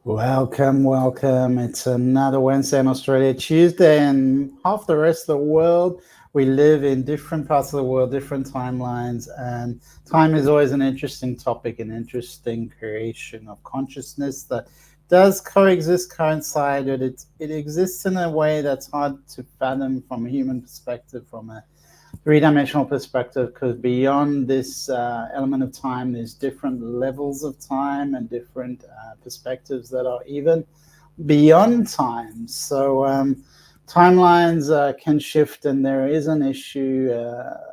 Welcome, welcome. It's another Wednesday in Australia, Tuesday, and half the rest of the world. We live in different parts of the world, different timelines, and time is always an interesting topic, an interesting creation of consciousness that does coincide, but it exists in a way that's hard to fathom from a human perspective, from a three-dimensional perspective, because beyond this element of time, there's different levels of time and different perspectives that are even beyond time. So timelines can shift, and there is an issue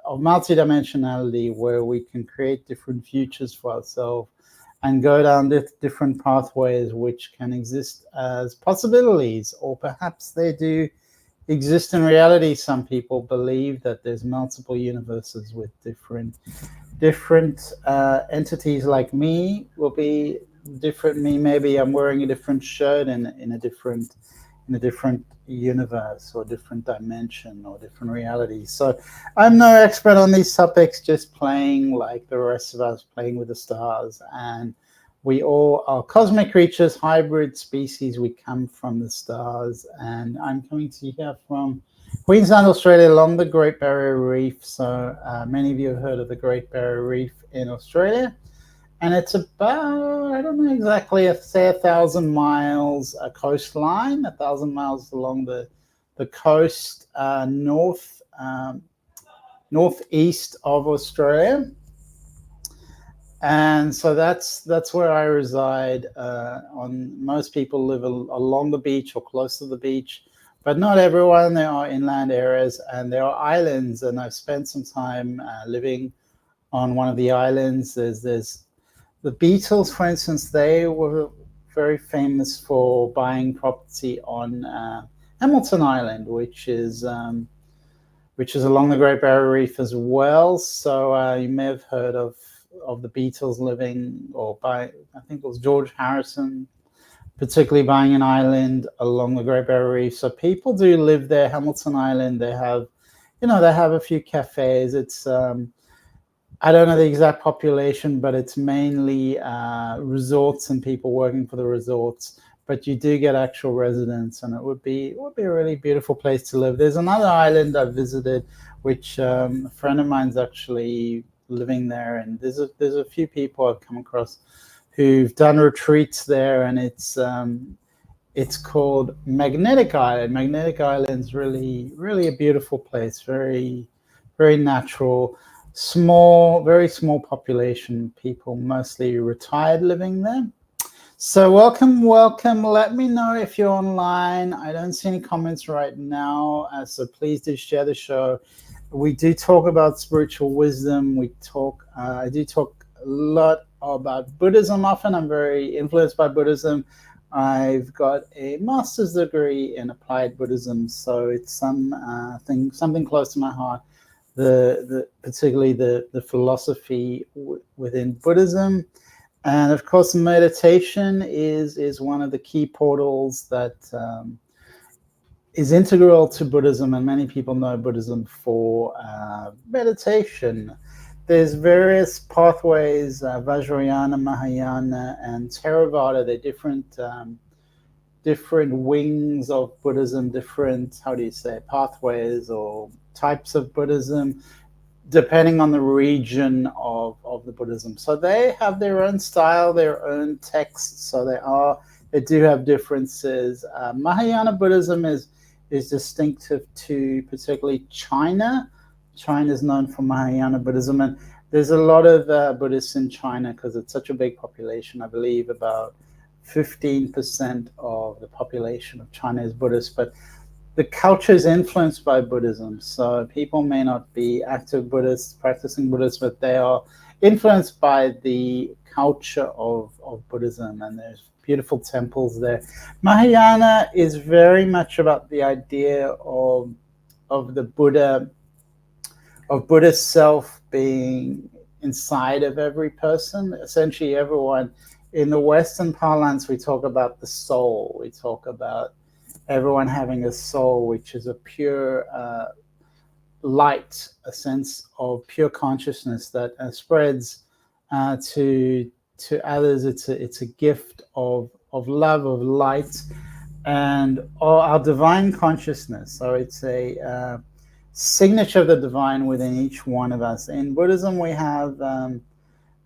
of multidimensionality where we can create different futures for ourselves and go down different pathways which can exist as possibilities, or perhaps they do exist in reality. Some people believe that there's multiple universes with different entities. Like me will be different. Me, maybe I'm wearing a different shirt in a different universe or different dimension or different reality. So I'm no expert on these topics, just playing like the rest of us, playing with the stars. And we all are cosmic creatures, hybrid species. We come from the stars. And I'm coming to you here from Queensland, Australia, along the Great Barrier Reef. So many of you have heard of the Great Barrier Reef in Australia. And it's about, I don't know exactly, say 1,000 miles a coastline, 1,000 miles along the coast northeast of Australia. And so that's where I reside. Most people live along the beach or close to the beach, but not everyone. There are inland areas and there are islands. And I've spent some time living on one of the islands. There's the Beatles, for instance. They were very famous for buying property on Hamilton Island, which is along the Great Barrier Reef as well. So you may have heard of the Beatles living, or I think it was George Harrison, particularly buying an island along the Great Barrier Reef. So people do live there. Hamilton Island, they have a few cafes. It's I don't know the exact population, but it's mainly resorts and people working for the resorts. But you do get actual residents, and it would be a really beautiful place to live. There's another island I've visited, which a friend of mine's actually living there, and there's a few people I've come across who've done retreats there, and it's called Magnetic Island. Magnetic Island's really a beautiful place, very natural, very small population, people mostly retired living there. So welcome. Let me know if you're online. I don't see any comments right now, so please do share the show. We do talk about spiritual wisdom. I do talk a lot about Buddhism often. I'm very influenced by Buddhism. I've got a master's degree in applied Buddhism, so it's something close to my heart. Particularly the philosophy within Buddhism. And of course, meditation is one of the key portals that is integral to Buddhism, and many people know Buddhism for meditation. There's various pathways, Vajrayana, Mahayana, and Theravada. They're different wings of Buddhism, different, pathways or types of Buddhism, depending on the region of the Buddhism. So they have their own style, their own texts. So they do have differences. Mahayana Buddhism is distinctive to particularly China. China is known for Mahayana Buddhism, and there's a lot of Buddhists in China because it's such a big population. I believe about 15% of the population of China is Buddhist, but the culture is influenced by Buddhism. So people may not be active Buddhists, practicing Buddhists, but they are influenced by the culture of Buddhism, and there's beautiful temples there. Mahayana is very much about the idea of the Buddha, of Buddha's self being inside of every person, essentially everyone. In the Western parlance, we talk about the soul. We talk about everyone having a soul, which is a pure light, a sense of pure consciousness that spreads to others. It's a gift of love, of light, and our divine consciousness. So it's a signature of the divine within each one of us. In Buddhism, we have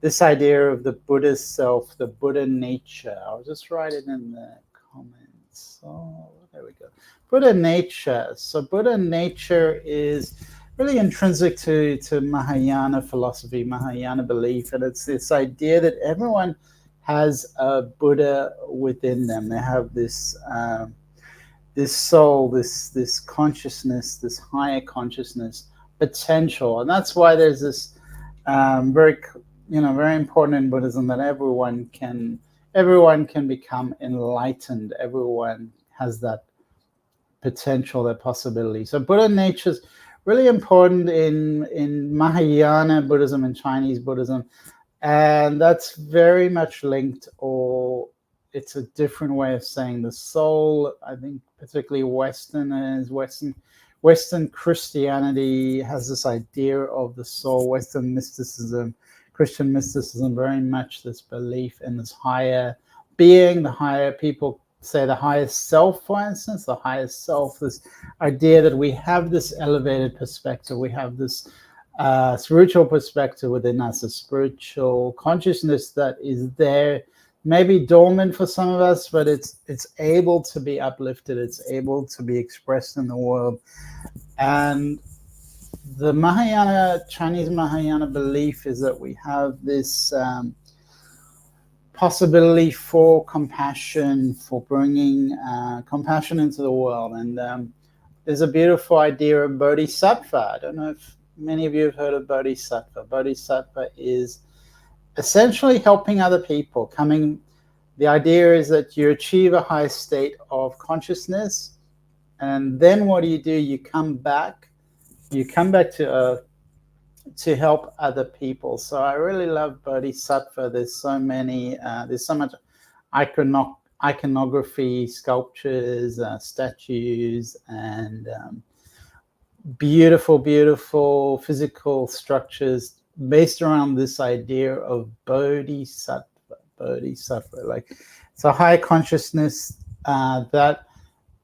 this idea of the Buddhist self, the Buddha nature. I'll just write it in the comments. Oh, there we go. Buddha nature. So Buddha nature is really intrinsic to Mahayana philosophy, Mahayana belief, and it's this idea that everyone has a Buddha within them. They have this this soul, this consciousness, this higher consciousness potential, and that's why there's this very important in Buddhism that everyone can become enlightened. Everyone has that potential, that possibility. So Buddha nature is really important in Mahayana Buddhism and Chinese Buddhism, and that's very much linked, or it's a different way of saying the soul. I think particularly Western Christianity has this idea of the soul. Western mysticism, Christian mysticism, very much this belief in this higher being, the higher, people say the highest self, for instance, the highest self, this idea that we have this elevated perspective, we have this spiritual perspective within us, a spiritual consciousness that is there, maybe dormant for some of us, but it's able to be uplifted, it's able to be expressed in the world. And the Chinese Mahayana belief is that we have this possibility for compassion, for bringing compassion into the world. And there's a beautiful idea of bodhisattva. I don't know if many of you have heard of bodhisattva. Bodhisattva is essentially helping other people. The idea is that you achieve a high state of consciousness, and then what do? You come back to earth to help other people. So I really love bodhisattva. There's so much iconography, sculptures, statues, and beautiful physical structures based around this idea of bodhisattva. Like it's a high consciousness that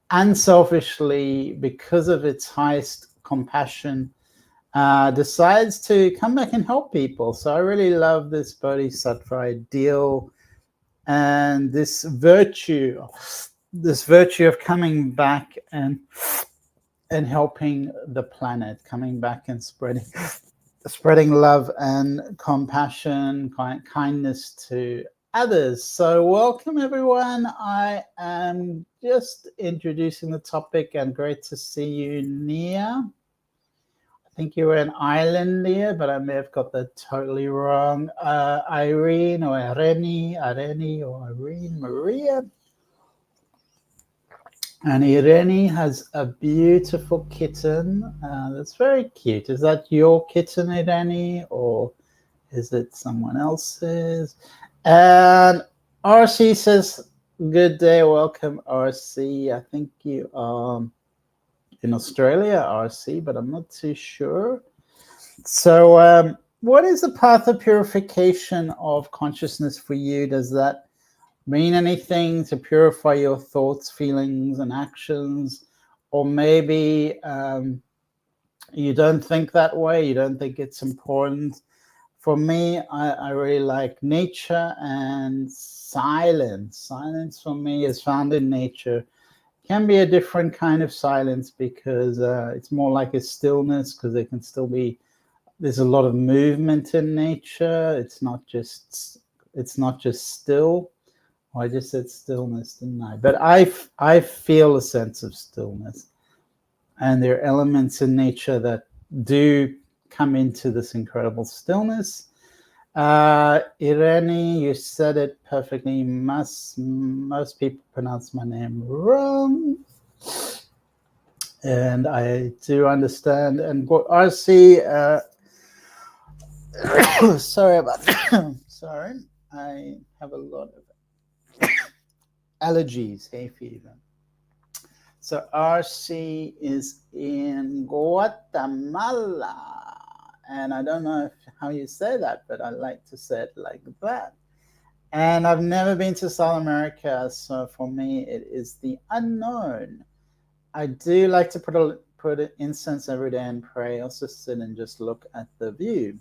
unselfishly, because of its highest compassion, decides to come back and help people. So I really love this bodhisattva ideal and this virtue of coming back and helping the planet, coming back and spreading love and compassion, kindness to others. So welcome everyone. I am just introducing the topic, and great to see you, Nia. I think you were in Ireland, Nia, but I may have got that totally wrong. Irene or Irene or Irene Maria. And Irene has a beautiful kitten that's very cute. Is that your kitten, Irene, or is it someone else's? And RC says, good day, welcome, RC. I think you are in Australia, RC, but I'm not too sure. So what is the path of purification of consciousness for you? Does that mean anything to purify your thoughts, feelings, and actions? Or maybe you don't think that way, you don't think it's important. For me, I really like nature and silence. Silence for me is found in nature. Can be a different kind of silence because it's more like a stillness, because there's a lot of movement in nature. It's not just still. I just said stillness, didn't I? But I feel a sense of stillness, and there are elements in nature that do come into this incredible stillness. Irene, you said it perfectly. Most people pronounce my name wrong, and I do understand. And what I see, sorry about that. Sorry, I have a lot of allergies, hay fever. So RC is in Guatemala, and I don't know how you say that, but I like to say it like that. And I've never been to South America, so for me it is the unknown. I do like to put an incense every day and pray. Also sit and just look at the view.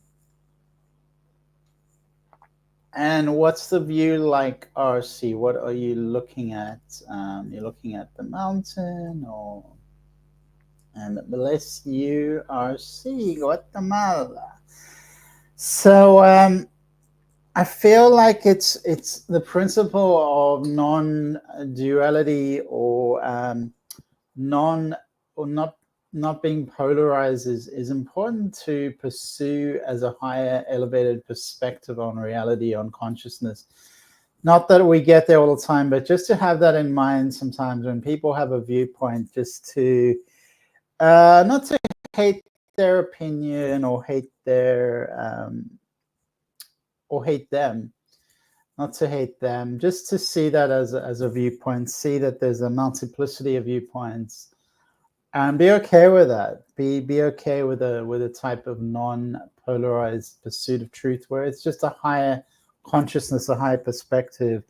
And what's the view like, RC? What are you looking at? You're looking at the mountain, or... And bless you, RC, Guatemala. So I feel like it's the principle of non-duality, or not being polarized is important to pursue as a higher elevated perspective on reality, on consciousness. Not that we get there all the time, but just to have that in mind sometimes when people have a viewpoint, just to not to hate their opinion or hate their or hate them, not to hate them, just to see that as a viewpoint, see that there's a multiplicity of viewpoints, and be okay with that. Be okay with a type of non-polarized pursuit of truth, where it's just a higher consciousness, a higher perspective.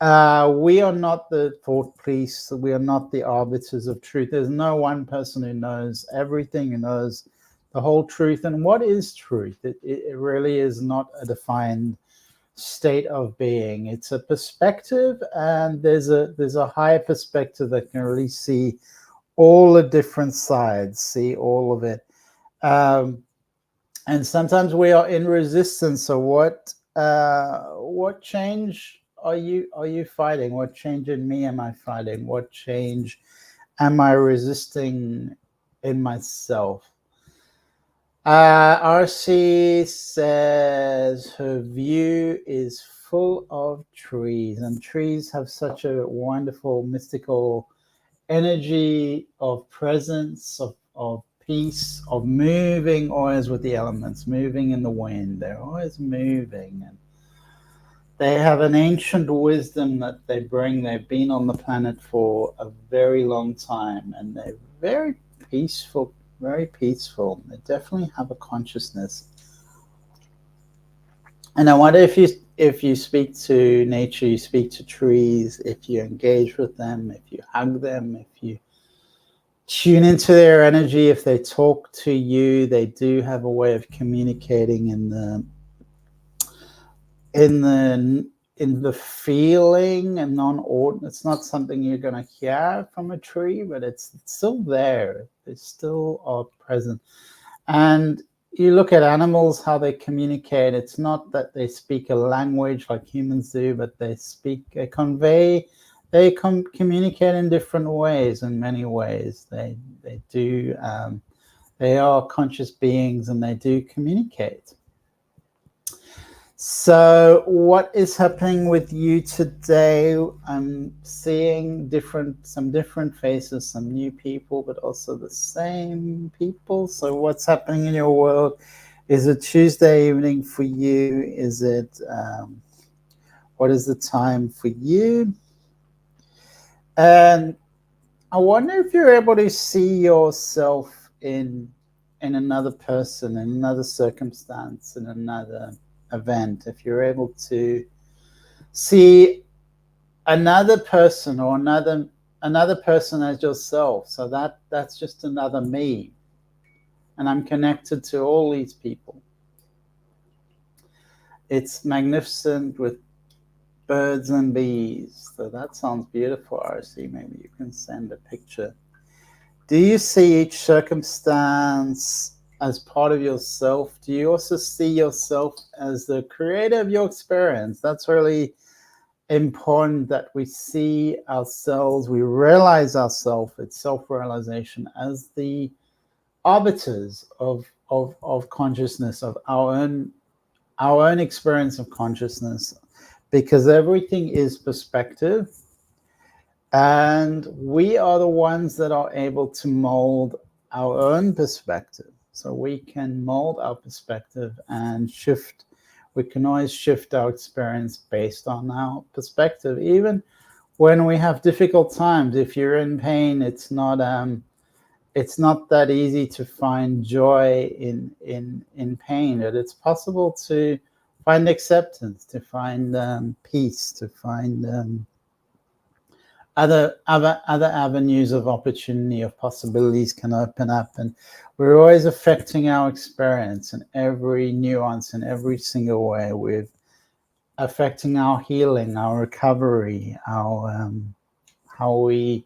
We are not the thought police. We are not the arbiters of truth. There's no one person who knows everything, who knows the whole truth. And what is truth? It really is not a defined state of being. It's a perspective, and there's a higher perspective that can really see all the different sides, see all of it. And sometimes we are in resistance. So what change are you fighting? What change in me am I fighting? What change am I resisting in myself? RC says her view is full of trees, and trees have such a wonderful mystical energy of presence, of peace, of moving always with the elements, moving in the wind. They're always moving, and they have an ancient wisdom that they bring. They've been on the planet for a very long time, and they're very peaceful, very peaceful. They definitely have a consciousness. And I wonder if you speak to nature, you speak to trees, if you engage with them, if you hug them, if you tune into their energy, if they talk to you, they do have a way of communicating in the feeling, and it's not something you're going to hear from a tree, but it's still there. They still are present. And you look at animals, how they communicate. It's not that they speak a language like humans do, but they communicate in different ways, in many ways. They do. They are conscious beings, and they do communicate. So what is happening with you today? I'm seeing some different faces, some new people, but also the same people. So what's happening in your world? Is it Tuesday evening for you? Is it, what is the time for you? And I wonder if you're able to see yourself in another person, in another circumstance, in another event. If you're able to see another person, or another person as yourself, so that's just another me, and I'm connected to all these people. It's magnificent with birds and bees. So that sounds beautiful, RC. Maybe you can send a picture. Do you see each circumstance as part of yourself? Do you also see yourself as the creator of your experience? That's really important, that we see ourselves, we realize ourselves, it's self-realization, as the arbiters of consciousness, of our own experience of consciousness, because everything is perspective, and we are the ones that are able to mold our own perspective. So we can mold our perspective and shift. We can always shift our experience based on our perspective, even when we have difficult times. If you're in pain, it's not that easy to find joy in pain. But it's possible to find acceptance, to find peace, to find other avenues of opportunity, of possibilities can open up. And we're always affecting our experience in every nuance, in every single way. We're affecting our healing, our recovery, our how we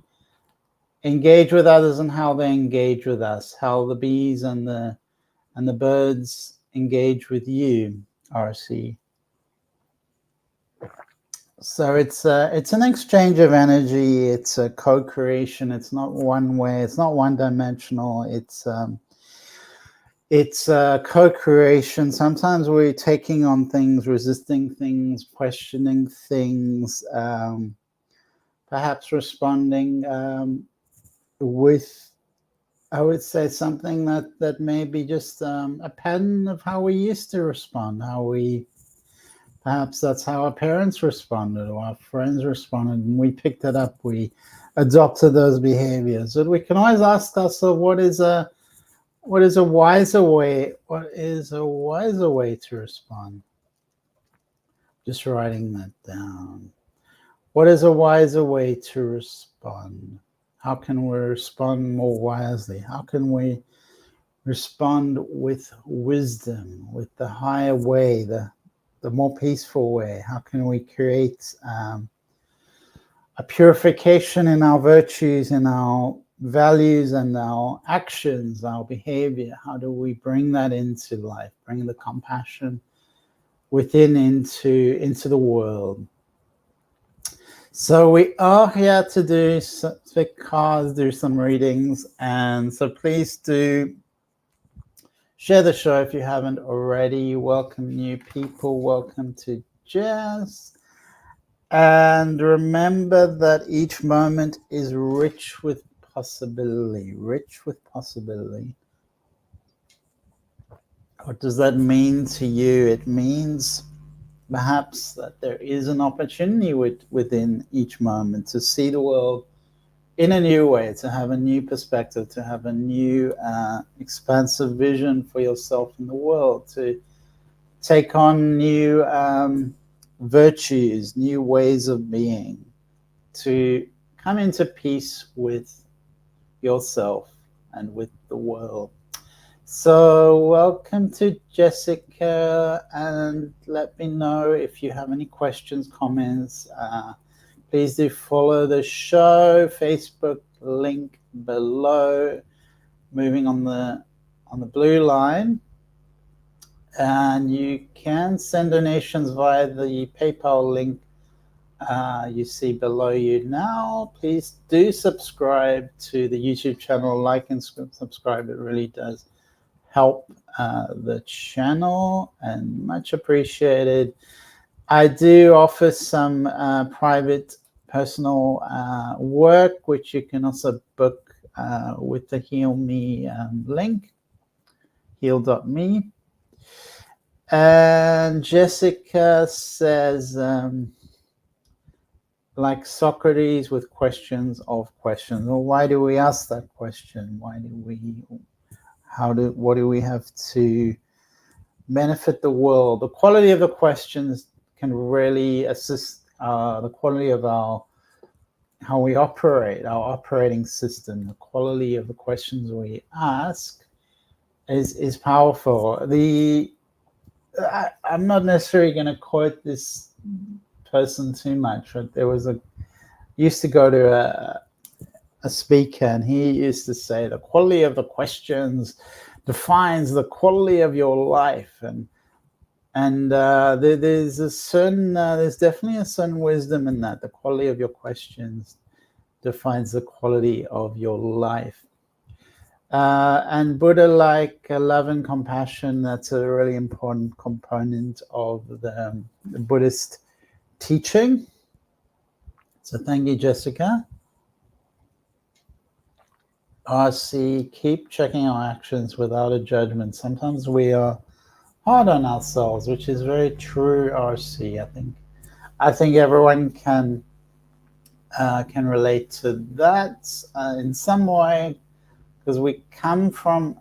engage with others and how they engage with us, how the bees and the birds engage with you, RC. So it's an exchange of energy. It's a co-creation. It's not one way. It's not one-dimensional. It's co-creation. Sometimes we're taking on things, resisting things, questioning things, perhaps responding with, I would say, something that may be just a pattern of how we used to respond, perhaps that's how our parents responded or our friends responded, and we picked it up, we adopted those behaviors. But we can always ask ourselves, what is a wiser way? What is a wiser way to respond? Just writing that down. What is a wiser way to respond? How can we respond more wisely? How can we respond with wisdom, with the higher way, the more peaceful way? How can we create a purification in our virtues, in our values and our actions, our behavior? How do we bring that into life, bring the compassion within into the world? So we are here to do some readings, and so please do share the show if you haven't already. Welcome new people. Welcome to Jazz. And remember that each moment is rich with possibility. Rich with possibility. What does that mean to you? It means perhaps that there is an opportunity within each moment to see the world in a new way, to have a new perspective, to have a new expansive vision for yourself in the world, to take on new virtues, new ways of being, to come into peace with yourself and with the world. So welcome to Jessica, and let me know if you have any questions, comments. Please do follow the show. Facebook link below, moving on the blue line. And you can send donations via the PayPal link you see below you now. Please do subscribe to the YouTube channel. Like and subscribe. It really does help the channel, and much appreciated. I do offer some private personal work, which you can also book with the Heal Me link, heal.me. And Jessica says, like Socrates with questions of questions. Well, why do we ask that question? What do we have to benefit the world? The quality of the questions can really assist the quality of how we operate, our operating system. The quality of the questions we ask is powerful. I'm not necessarily going to quote this person too much, but used to go to a speaker, and he used to say the quality of the questions defines the quality of your life, and there's definitely a certain wisdom in that. The quality of your questions defines the quality of your life. And Buddha-like love and compassion, that's a really important component of the Buddhist teaching. So thank you, Jessica. RC, keep checking our actions without a judgment. Sometimes we are hard on ourselves, which is very true, RC. I think everyone can relate to that in some way, because we come from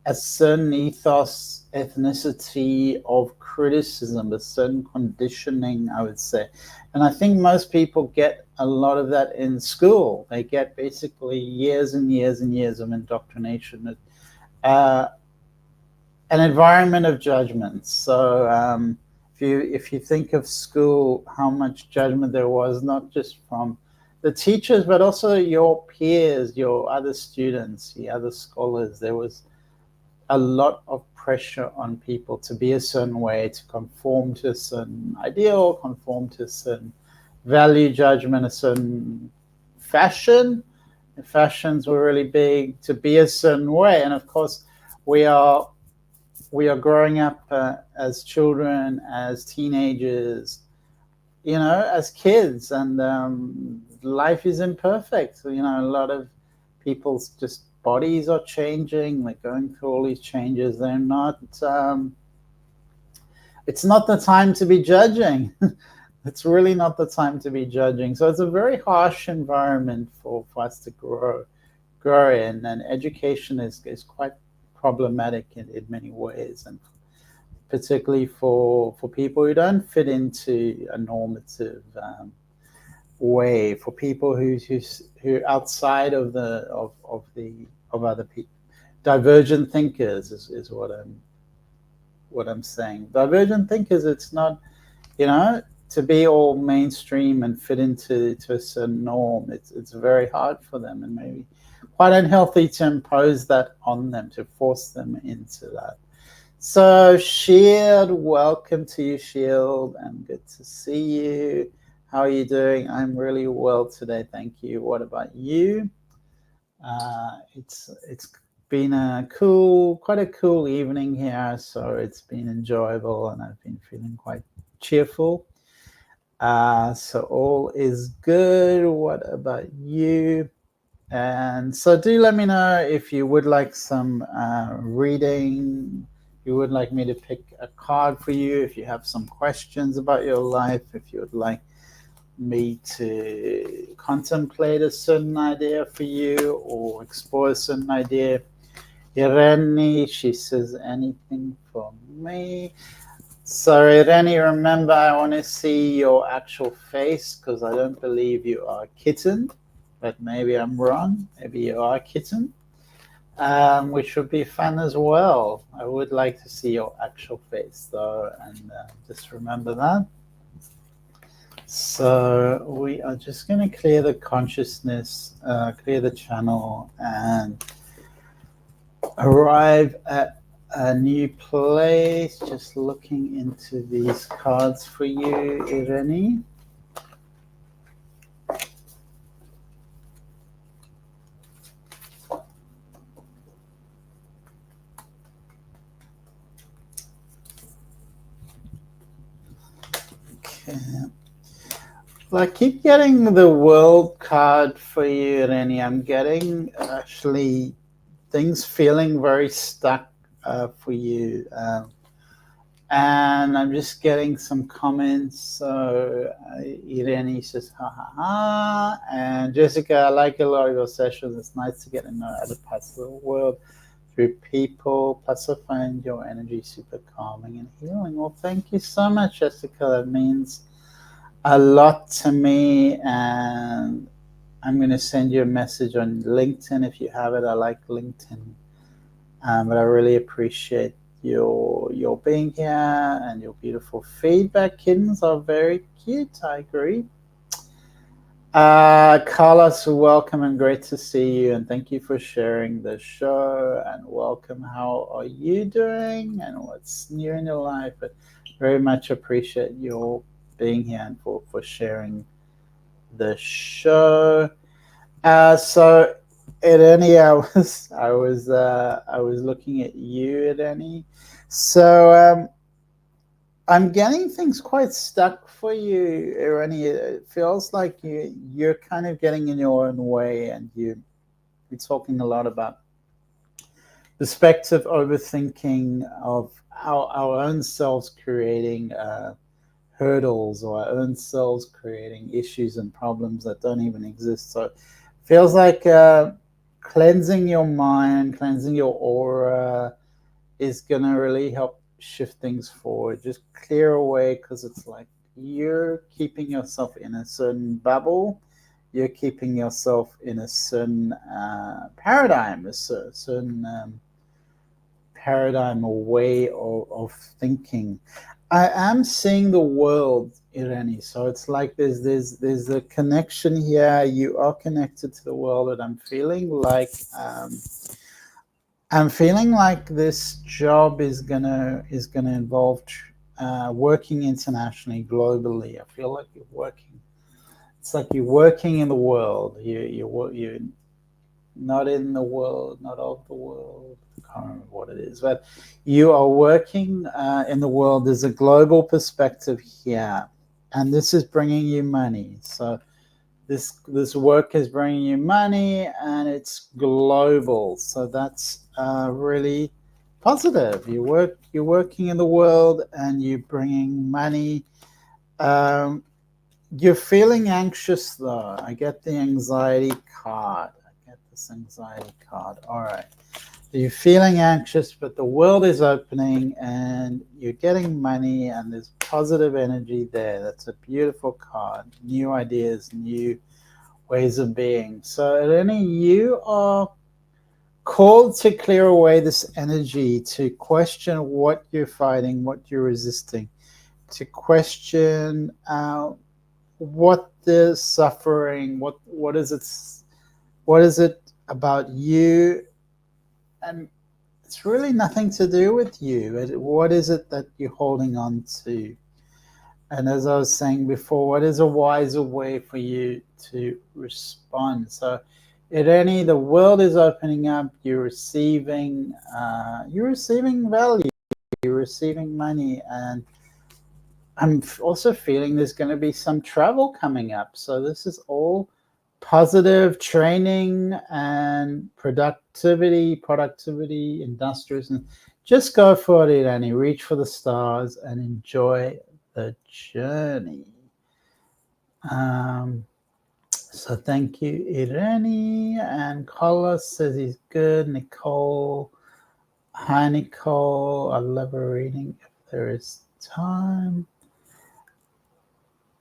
a certain ethos, ethnicity of criticism, a certain conditioning, I would say. And I think most people get a lot of that in school. They get basically years and years and years of indoctrination, an environment of judgment. So if you think of school, how much judgment there was, not just from the teachers, but also your peers, your other students, the other scholars. There was a lot of pressure on people to be a certain way, to conform to a certain ideal, conform to a certain value judgment, a certain fashion. The fashions were really big, to be a certain way. And of course, we are growing up as children, as teenagers, as kids, and life is imperfect. A lot of people's just bodies are changing. They're going through all these changes. They're not. It's not the time to be judging. It's really not the time to be judging. So it's a very harsh environment for us to grow in, and education is quite problematic in many ways, and particularly for people who don't fit into a normative way, for people who outside of other people, divergent thinkers is what I'm saying. Divergent thinkers, it's not, to be all mainstream and fit into a certain norm. It's very hard for them, and maybe quite unhealthy to impose that on them, to force them into that. So Shield, welcome to you, Shield, and good to see you. How are you doing? I'm really well today, thank you. What about you? It's been quite a cool evening here, so it's been enjoyable, and I've been feeling quite cheerful. So all is good. What about you? And so do let me know if you would like some reading. You would like me to pick a card for you, if you have some questions about your life, if you would like me to contemplate a certain idea for you or explore a certain idea. Irene, she says, anything for me? So Irene, remember, I want to see your actual face, because I don't believe you are a kitten, but maybe I'm wrong. Maybe you are a kitten. Which would be fun as well. I would like to see your actual face, though, and just remember that. So we are just going to clear the consciousness, clear the channel, and arrive at a new place. Just looking into these cards for you, Irene. Well, I keep getting the world card for you, Irene. I'm getting actually things feeling very stuck for you. And I'm just getting some comments. So Irene says, ha ha ha. And Jessica, I like a lot of your sessions. It's nice to get to know other parts of the world through people. Plus, I find your energy super calming and healing. Well, thank you so much, Jessica. That means a lot to me, and I'm going to send you a message on LinkedIn if you have it. I like LinkedIn, but I really appreciate your being here, and your beautiful feedback. Kittens are very cute, I agree. Carlos, welcome and great to see you, and thank you for sharing the show, and welcome. How are you doing, and what's new in your life? But very much appreciate your being here and for sharing the show. So Irene, I was looking at you, Irene. So I'm getting things quite stuck for you, Irene. It feels like you're kind of getting in your own way, and you're talking a lot about perspective overthinking of our own selves creating hurdles, or our own selves creating issues and problems that don't even exist. So it feels like cleansing your mind, cleansing your aura is going to really help shift things forward. Just clear away, because it's like you're keeping yourself in a certain bubble. You're keeping yourself in a certain paradigm, a certain paradigm or way of thinking. I am seeing the world, Irene. So it's like there's a connection here. You are connected to the world, and I'm feeling like this job is gonna involve working internationally, globally. I feel like you're working. It's like you're working in the world. You're not in the world, not of the world. I can't remember what it is, but you are working in the world. There's a global perspective here, and this is bringing you money. So this work is bringing you money, and it's global. So that's really positive. You're working in the world, and you're bringing money. You're feeling anxious, though. I get the anxiety card. This anxiety card. All right. So you're feeling anxious, but the world is opening and you're getting money, and there's positive energy there. That's a beautiful card. New ideas, new ways of being. So, Eleni, you are called to clear away this energy, to question what you're fighting, what you're resisting, to question what the suffering, what is it about you, and it's really nothing to do with you. What is it that you're holding on to? And as I was saying before, what is a wiser way for you to respond? So, Irene, the world is opening up. You're receiving value. You're receiving money, and I'm also feeling there's going to be some travel coming up. So this is all positive training and productivity, industrious, and just go for it, Irene. Reach for the stars and enjoy the journey. So thank you, Irene. And Carlos says he's good. Nicole, hi Nicole. I love a reading if there is time.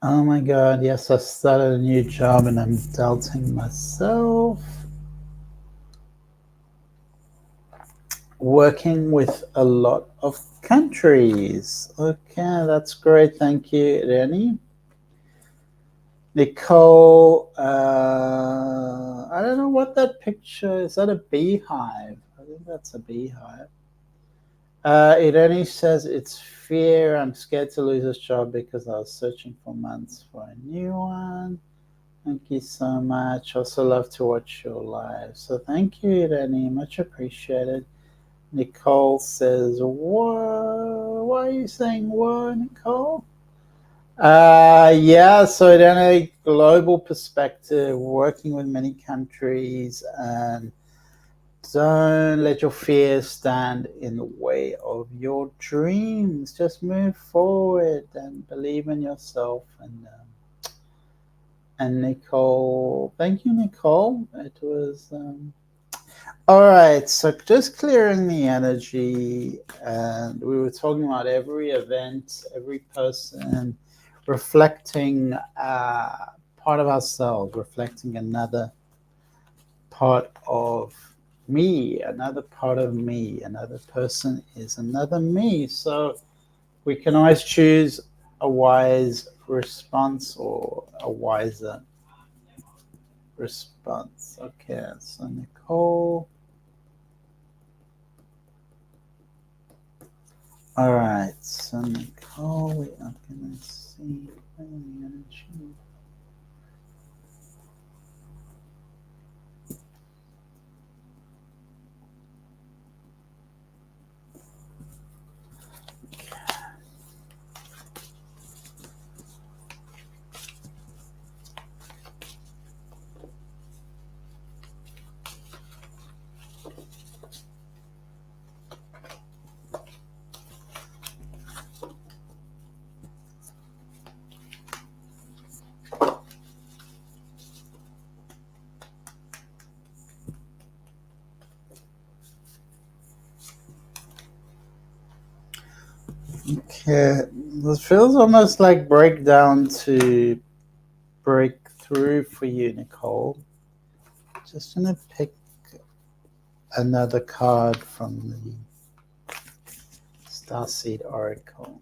Oh my God, yes, I started a new job and I'm doubting myself. Working with a lot of countries. Okay, that's great. Thank you, Reni. Nicole, I don't know what that picture is. That a beehive? I think that's a beehive. Irene says it's fear. I'm scared to lose this job because I was searching for months for a new one. Thank you so much. Also love to watch your live. So thank you, Irene. Much appreciated. Nicole says, whoa. Why are you saying whoa, Nicole? Yeah, so in a global perspective, working with many countries, and don't let your fears stand in the way of your dreams. Just move forward and believe in yourself. And Nicole, thank you, Nicole. It was all right. So just clearing the energy, and we were talking about every event, every person, reflecting part of ourselves, reflecting another part of me, another part of me, another person is another me. So we can always choose a wise response or a wiser response. Okay, so Nicole. All right, so Nicole, we are going to see the energy. Yeah, it feels almost like breakdown to break through for you, Nicole. Just gonna pick another card from the Starseed Oracle.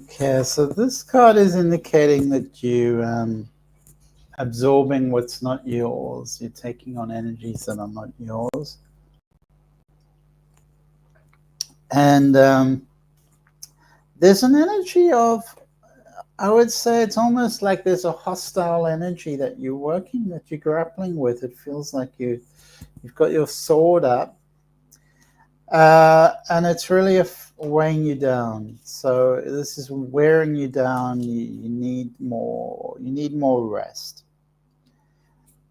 Okay, so this card is indicating that you absorbing what's not yours. You're taking on energies that are not yours. And there's an energy of, I would say it's almost like there's a hostile energy that you're working, that you're grappling with. It feels like you've got your sword up, and it's really weighing you down. So this is wearing you down. You need more. You need more rest.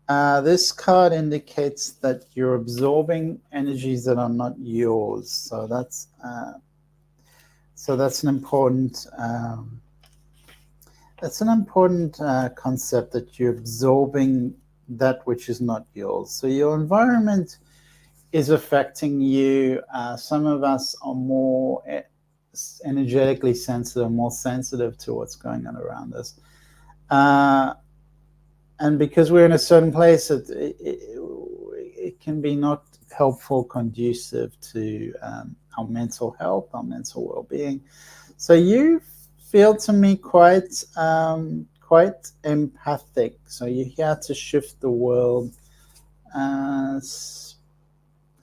This card indicates that you're absorbing energies that are not yours. So that's an important concept, that you're absorbing that which is not yours. So your environment is affecting you. Some of us are more energetically sensitive, more sensitive to what's going on around us. And because we're in a certain place, it can be not helpful, conducive to our mental health, our mental well-being. So you feel to me quite empathic. So you're here to shift the world.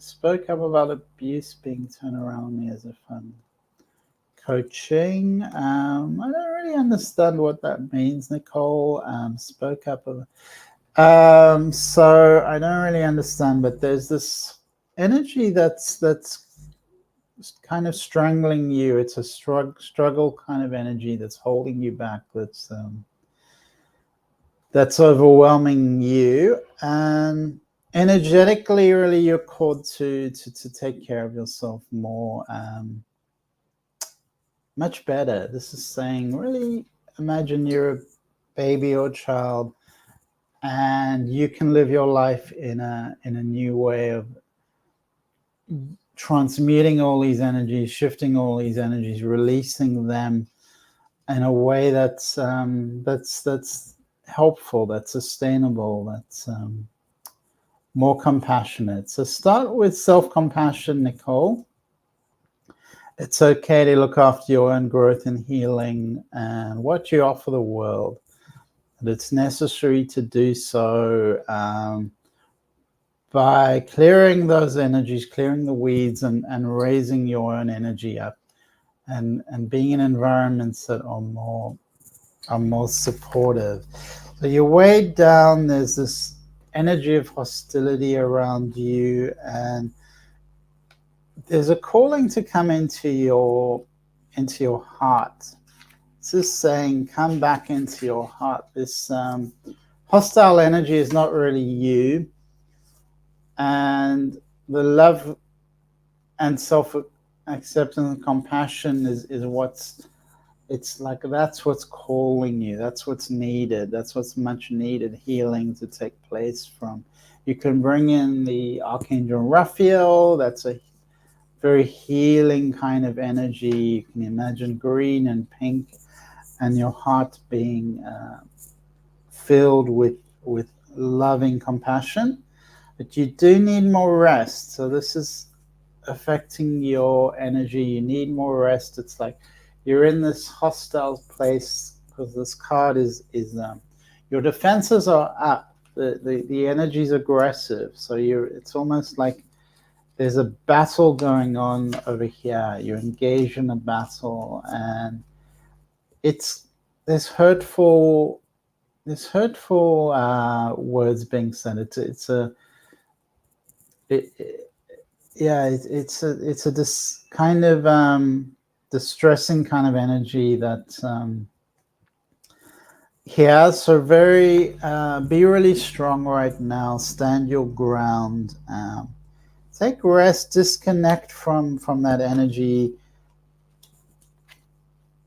Spoke up about abuse being turned around on me as if I'm coaching. I don't really understand what that means, Nicole. Spoke up. So I don't really understand, but there's this energy that's kind of strangling you. It's a struggle kind of energy that's holding you back. That's overwhelming you, and energetically, really, you're called to take care of yourself more. Much better. This is saying, really imagine you're a baby or child, and you can live your life in a new way of transmuting all these energies, shifting all these energies, releasing them in a way that's helpful, that's sustainable, that's more compassionate. So start with self-compassion, Nicole. It's okay to look after your own growth and healing and what you offer the world. And it's necessary to do so by clearing those energies, clearing the weeds, and raising your own energy up, and being in environments that are more supportive. So you're weighed down. There's this energy of hostility around you, and there's a calling to come into your heart. This is saying, come back into your heart. This hostile energy is not really you, and the love and self-acceptance and compassion is what's, it's like, that's what's calling you. That's what's needed. That's what's much needed healing to take place from. You can bring in the Archangel Raphael. That's a very healing kind of energy. You can imagine green and pink, and your heart being filled with loving compassion. But you do need more rest. So this is affecting your energy. You need more rest. It's like you're in this hostile place because this card is your defenses are up. The energy is aggressive. So it's almost like there's a battle going on over here. You're engaged in a battle, and there's hurtful words being said. yeah, it's a this kind of distressing kind of energy that here. So very be really strong right now. Stand your ground. Take rest. Disconnect from that energy,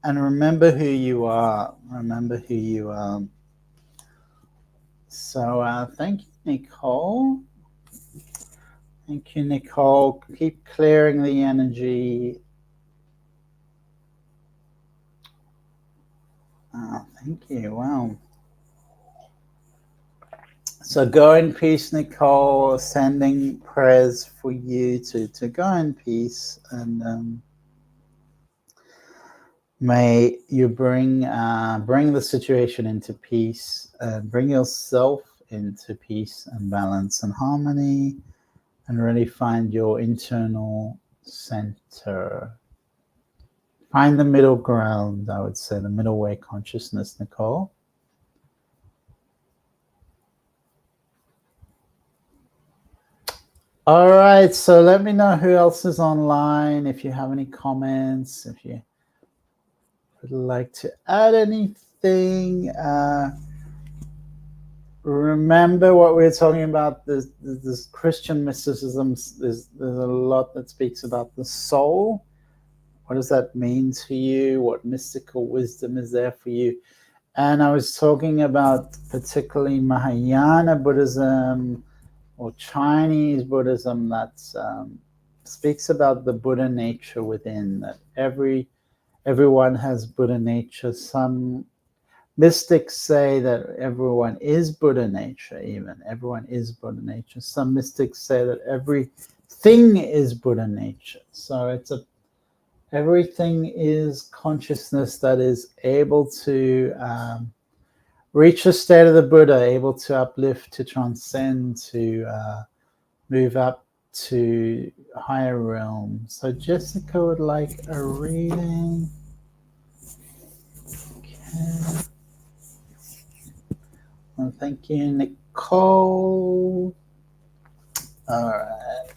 and remember who you are. Remember who you are. So thank you, Nicole. Thank you, Nicole. Keep clearing the energy. Thank you. Wow. So go in peace, Nicole. Sending prayers for you to go in peace, and may you bring the situation into peace, bring yourself into peace and balance and harmony, and really find your internal center. Find the middle ground, I would say, the middle way consciousness, Nicole. All right, so let me know who else is online, if you have any comments, if you would like to add anything. Remember what we were talking about, this Christian mysticism, there's a lot that speaks about the soul. What does that mean to you? What mystical wisdom is there for you? And I was talking about particularly Mahayana Buddhism or Chinese Buddhism that speaks about the Buddha nature within, that everyone has Buddha nature. Some mystics say that everyone is Buddha nature, even. Everyone is Buddha nature. Some mystics say that everything is Buddha nature. So everything is consciousness that is able to reach a state of the Buddha, able to uplift, to transcend, to move up to higher realms. So Jessica would like a reading. Okay. Well, thank you, Nicole. All right.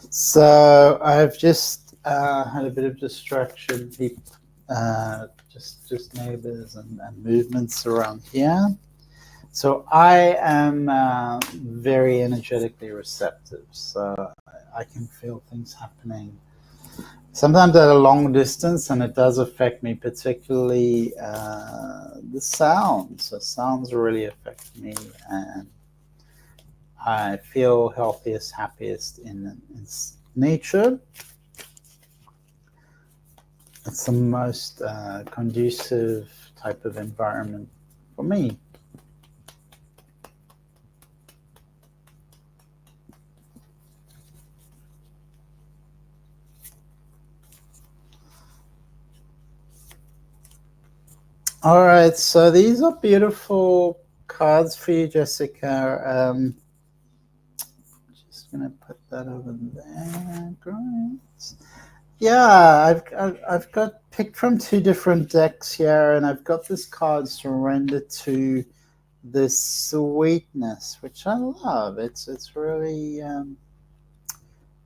So I've just had a bit of distraction, just neighbors and movements around here. So I am very energetically receptive. So I can feel things happening. Sometimes at a long distance, and it does affect me, particularly the sounds. The sounds really affect me, and I feel healthiest, happiest in nature. It's the most conducive type of environment for me. All right, so these are beautiful cards for you, Jessica. Just gonna put that over there. Great. Yeah, I've got picked from two different decks here, and I've got this card Surrender to this sweetness, which I love. It's really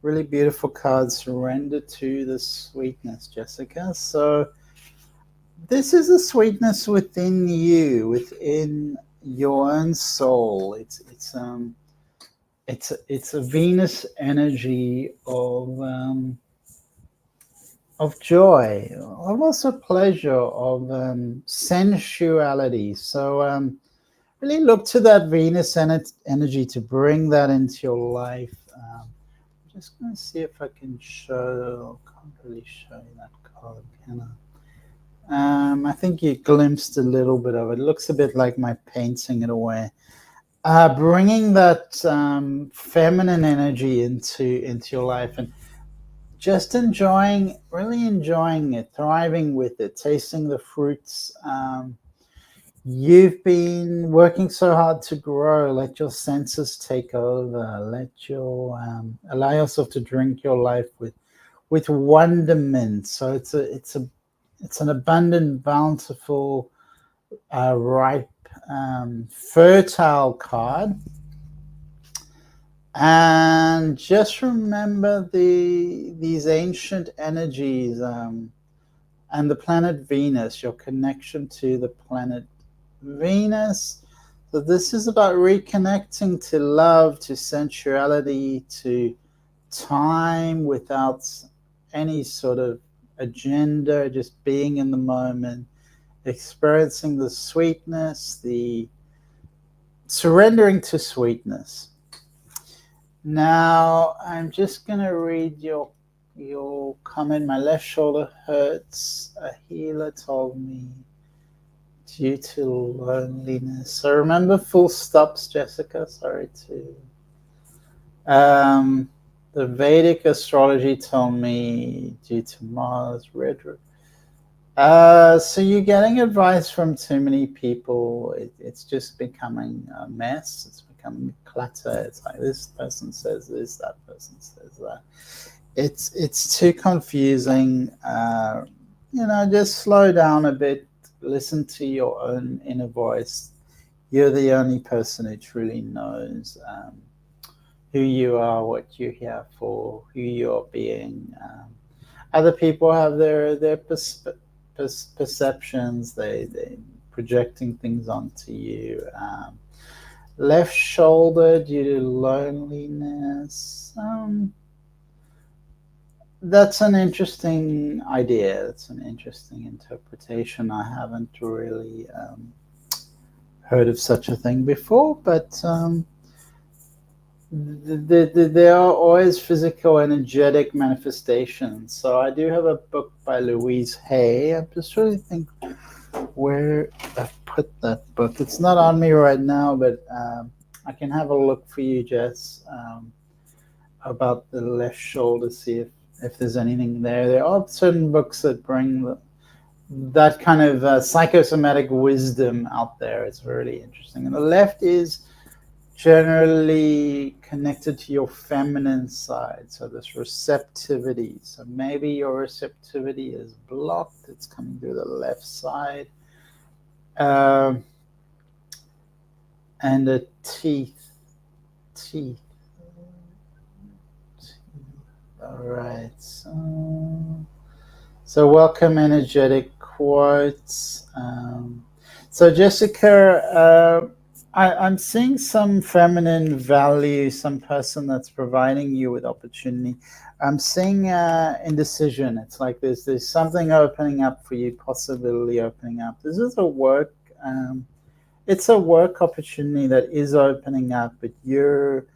really beautiful card. Surrender to the sweetness, Jessica. So this is a sweetness within you, within your own soul. It's a Venus energy of joy, of also pleasure, of sensuality. So really look to that Venus energy to bring that into your life. I'm just going to see if I can show. I can't really show you that card, can I? I think you glimpsed a little bit of it. It looks a bit like my painting it away. Bringing that feminine energy into your life and just really enjoying it, thriving with it, tasting the fruits. You've been working so hard to grow. Let your senses take over. Allow yourself to drink your life with wonderment. So it's an abundant, bountiful, ripe, fertile card. And just remember these ancient energies and the planet Venus, your connection to the planet Venus. So this is about reconnecting to love, to sensuality, to time without any sort of agenda, just being in the moment, experiencing the sweetness, the surrendering to sweetness. Now, I'm just going to read your comment. My left shoulder hurts. A healer told me due to loneliness. So remember full stops, Jessica. Sorry to... the Vedic astrology told me due to Mars, so you're getting advice from too many people. It's just becoming a mess. It's becoming clutter. It's like this person says this, that person says that. It's too confusing. Just slow down a bit. Listen to your own inner voice. You're the only person who truly knows who you are, what you're here for, who you're being. Other people have their perceptions. They projecting things onto you. Left shoulder due to loneliness. That's an interesting idea. That's an interesting interpretation. I haven't really heard of such a thing before, but there are always physical, energetic manifestations. So I do have a book by Louise Hay. I'm just trying to think where I put that book. It's not on me right now, but I can have a look for you, Jess, about the left shoulder, see if there's anything there. There are certain books that bring that kind of psychosomatic wisdom out there. It's really interesting. And the left is generally connected to your feminine side, so this receptivity. So maybe your receptivity is blocked. It's coming through the left side. And the teeth. All right. So welcome, energetic quotes. So Jessica, I'm seeing some feminine value, some person that's providing you with opportunity. I'm seeing indecision. It's like there's something opening up for you, possibility opening up. This is a work. It's a work opportunity that is opening up, but you're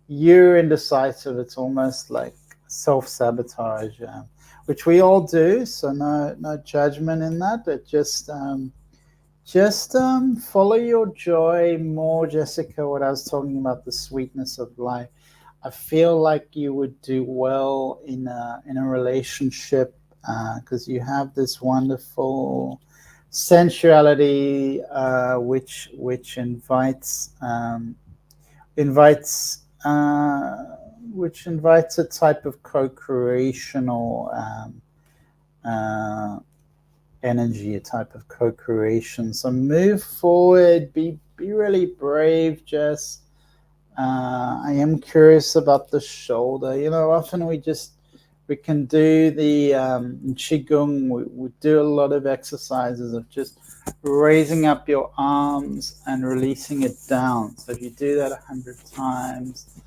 indecisive. It's almost like self-sabotage, which we all do. So no judgment in that, but just follow your joy more, Jessica. What I was talking about, the sweetness of life. I feel like you would do well in a relationship because you have this wonderful sensuality which invites a type of co-creational energy, a type of co-creation. So move forward, be Be really brave, Jess. I am curious about the shoulder. You know, often we can do the qigong. We do a lot of exercises of just raising up your arms and releasing it down. So if you do that 100 times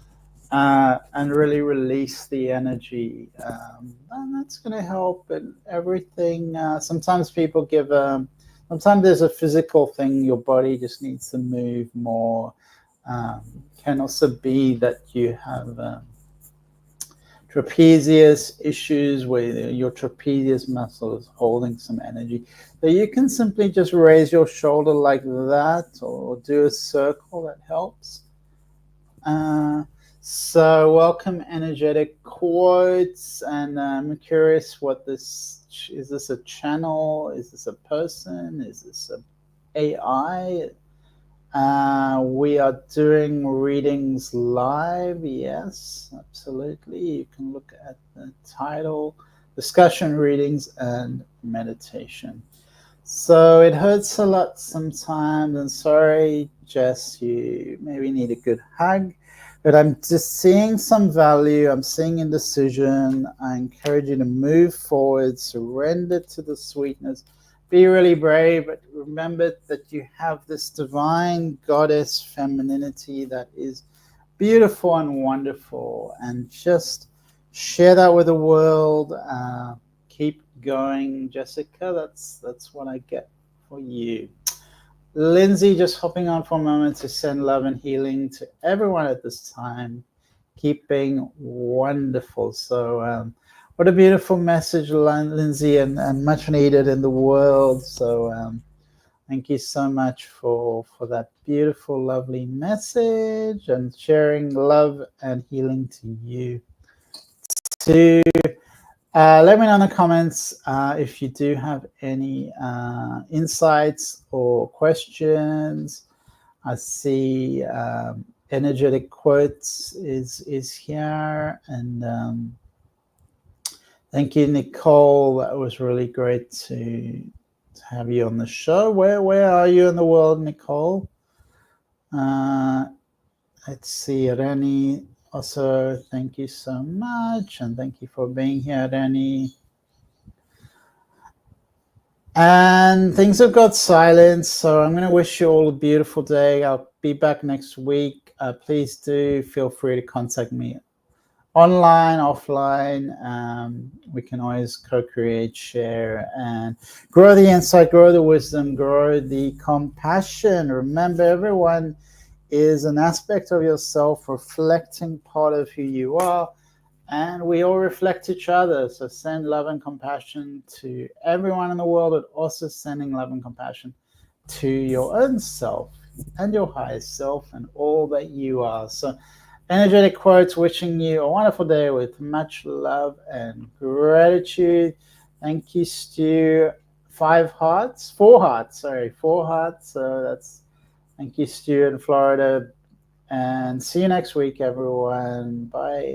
and really release the energy, and that's going to help. And everything. Sometimes people give. Sometimes there's a physical thing. Your body just needs to move more. Can also be that you have trapezius issues where your trapezius muscle is holding some energy. So you can simply just raise your shoulder like that or do a circle. That helps. So welcome energetic quotes, and I'm curious what this is. This a channel? Is this a person? Is this a AI? We are doing readings live. Yes, absolutely. You can look at the title, discussion readings and meditation. So it hurts a lot sometimes, and sorry, Jess, you maybe need a good hug, but I'm just seeing some value. I'm seeing indecision. I encourage you to move forward, surrender to the sweetness. Be really brave, but remember that you have this divine goddess femininity that is beautiful and wonderful, and just share that with the world. Keep going, Jessica. That's what I get for you. Lindsay, just hopping on for a moment to send love and healing to everyone at this time. Keep being wonderful. So what a beautiful message, Lindsay, and much needed in the world. So thank you so much for that beautiful, lovely message, and sharing love and healing to you too. Let me know in the comments if you do have any insights or questions. I see energetic quotes is here, and thank you, Nicole. That was really great to have you on the show. Where are you in the world, Nicole? Let's see, Reni. Also, thank you so much, and thank you for being here, Reni. And things have got silent, so I'm going to wish you all a beautiful day. I'll be back next week. Please do feel free to contact me online, offline. We can always co-create, share, and grow the insight, grow the wisdom, grow the compassion. Remember, everyone is an aspect of yourself, reflecting part of who you are, and we all reflect each other. So send love and compassion to everyone in the world, but also sending love and compassion to your own self and your highest self and all that you are. So energetic quotes, wishing you a wonderful day with much love and gratitude. Thank you, Stu. 4 hearts. So that's thank you, Stu in Florida. And see you next week, everyone. Bye.